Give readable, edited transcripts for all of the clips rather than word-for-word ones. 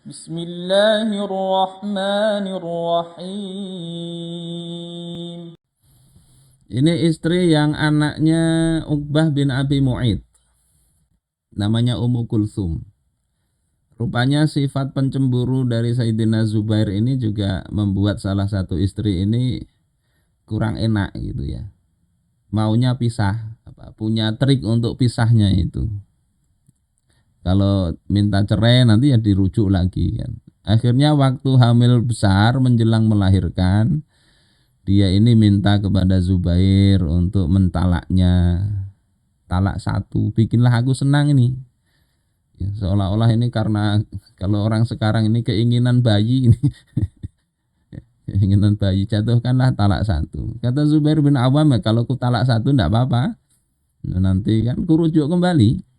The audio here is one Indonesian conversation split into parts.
Bismillahirrahmanirrahim. Ini istri yang anaknya Uqbah bin Abi Mu'id. Namanya Ummu Kulsum. Rupanya sifat pencemburu dari Sayyidina Zubair ini juga membuat salah satu istri ini kurang enak gitu ya. Maunya pisah, punya trik untuk pisahnya itu. Kalau minta cerai nanti ya dirujuk lagi kan. Akhirnya waktu hamil besar menjelang melahirkan, dia ini minta kepada Zubair untuk mentalaknya. Talak satu, bikinlah aku senang ini. Ya, seolah-olah ini karena kalau orang sekarang ini keinginan bayi ini. Keinginan bayi, jatuhkanlah talak satu. Kata Zubair bin Awam, kalau ku talak satu enggak apa-apa. Nanti kan ku rujuk kembali.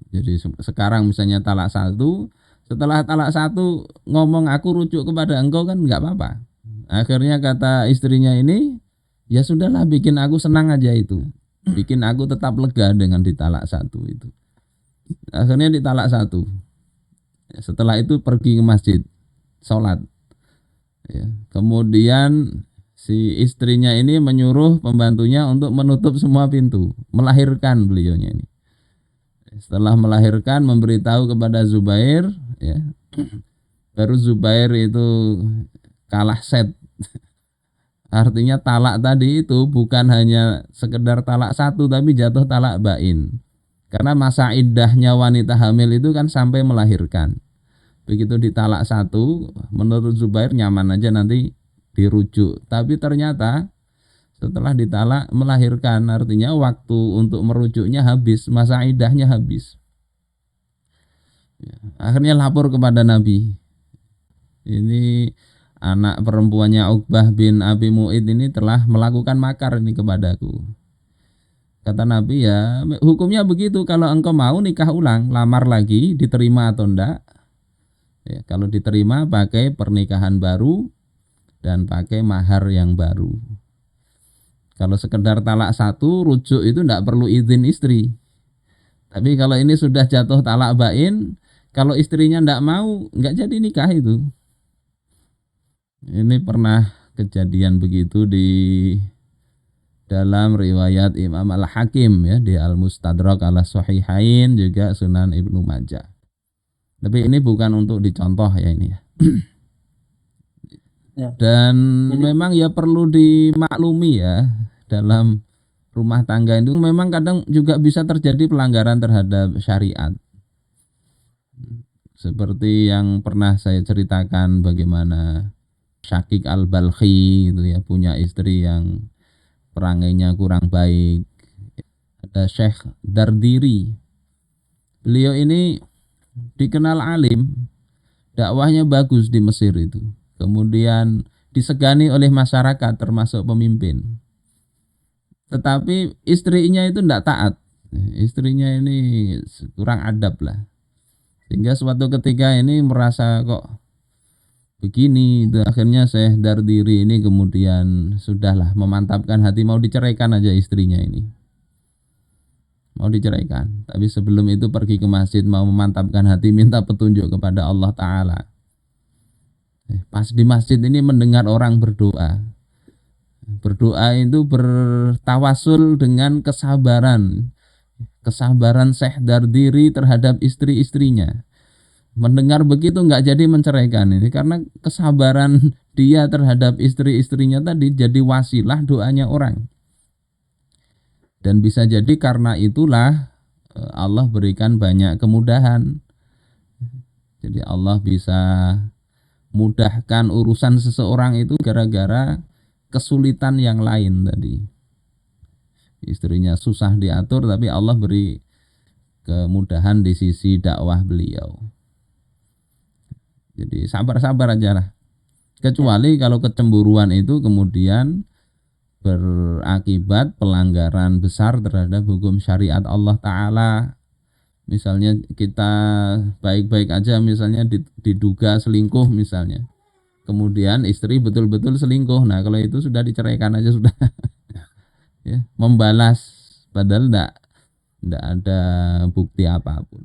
Jadi sekarang misalnya talak satu, setelah talak satu ngomong aku rujuk kepada engkau kan enggak apa-apa. Akhirnya kata istrinya ini, ya sudahlah bikin aku senang aja itu. Bikin aku tetap lega dengan ditalak satu itu. Akhirnya ditalak satu. Setelah itu pergi ke masjid, sholat. Ya. Kemudian si istrinya ini menyuruh pembantunya untuk menutup semua pintu, melahirkan beliaunya ini. Setelah melahirkan memberitahu kepada Zubair, ya, baru Zubair itu kalah set. Artinya talak tadi itu bukan hanya sekedar talak satu tapi jatuh talak bain. Karena masa iddahnya wanita hamil itu kan sampai melahirkan. Begitu ditalak satu, menurut Zubair nyaman aja nanti dirujuk. Tapi ternyata setelah ditalak melahirkan, artinya waktu untuk merujuknya habis, masa iddahnya habis. Akhirnya lapor kepada Nabi. Ini anak perempuannya Uqbah bin Abi Mu'id ini telah melakukan makar ini kepadaku. Kata Nabi, ya hukumnya begitu, kalau engkau mau nikah ulang, lamar lagi, diterima atau enggak. Ya, kalau diterima pakai pernikahan baru dan pakai mahar yang baru. Kalau sekedar talak satu, rujuk itu enggak perlu izin istri. Tapi kalau ini sudah jatuh talak bain, kalau istrinya enggak mau, enggak jadi nikah itu. Ini pernah kejadian begitu di dalam riwayat Imam Al-Hakim ya, di Al-Mustadrak ala Sahihain, juga Sunan Ibnu Majah. Tapi ini bukan untuk dicontoh ya ini ya. Dan memang ya perlu dimaklumi ya, dalam rumah tangga itu memang kadang juga bisa terjadi pelanggaran terhadap syariat. Seperti yang pernah saya ceritakan bagaimana Syakik Al-Balkhi itu ya, punya istri yang perangainya kurang baik. Ada Syekh Dardiri. Beliau ini dikenal alim, dakwahnya bagus di Mesir itu. Kemudian disegani oleh masyarakat termasuk pemimpin. Tetapi istrinya itu tidak taat. Istrinya ini kurang adab lah. Sehingga suatu ketika ini merasa kok begini, itu akhirnya Syekh Dardiri ini kemudian sudahlah memantapkan hati, mau diceraikan aja istrinya ini. Mau diceraikan, tapi sebelum itu pergi ke masjid, mau memantapkan hati, minta petunjuk kepada Allah Ta'ala. Pas di masjid ini mendengar orang berdoa. Berdoa itu bertawasul dengan kesabaran. Kesabaran Syekh Dardiri terhadap istri-istrinya. Mendengar begitu nggak jadi menceraikan ini, karena kesabaran dia terhadap istri-istrinya tadi jadi wasilah doanya orang. Dan bisa jadi karena itulah Allah berikan banyak kemudahan. Jadi Allah bisa mudahkan urusan seseorang itu gara-gara kesulitan yang lain tadi. Istrinya susah diatur tapi Allah beri kemudahan di sisi dakwah beliau. Jadi sabar-sabar aja lah. Kecuali kalau kecemburuan itu kemudian berakibat pelanggaran besar terhadap hukum syariat Allah Ta'ala. Misalnya kita baik-baik aja, misalnya diduga selingkuh misalnya, kemudian istri betul-betul selingkuh, nah kalau itu sudah diceraikan aja sudah. Ya, membalas padahal enggak ada bukti apapun.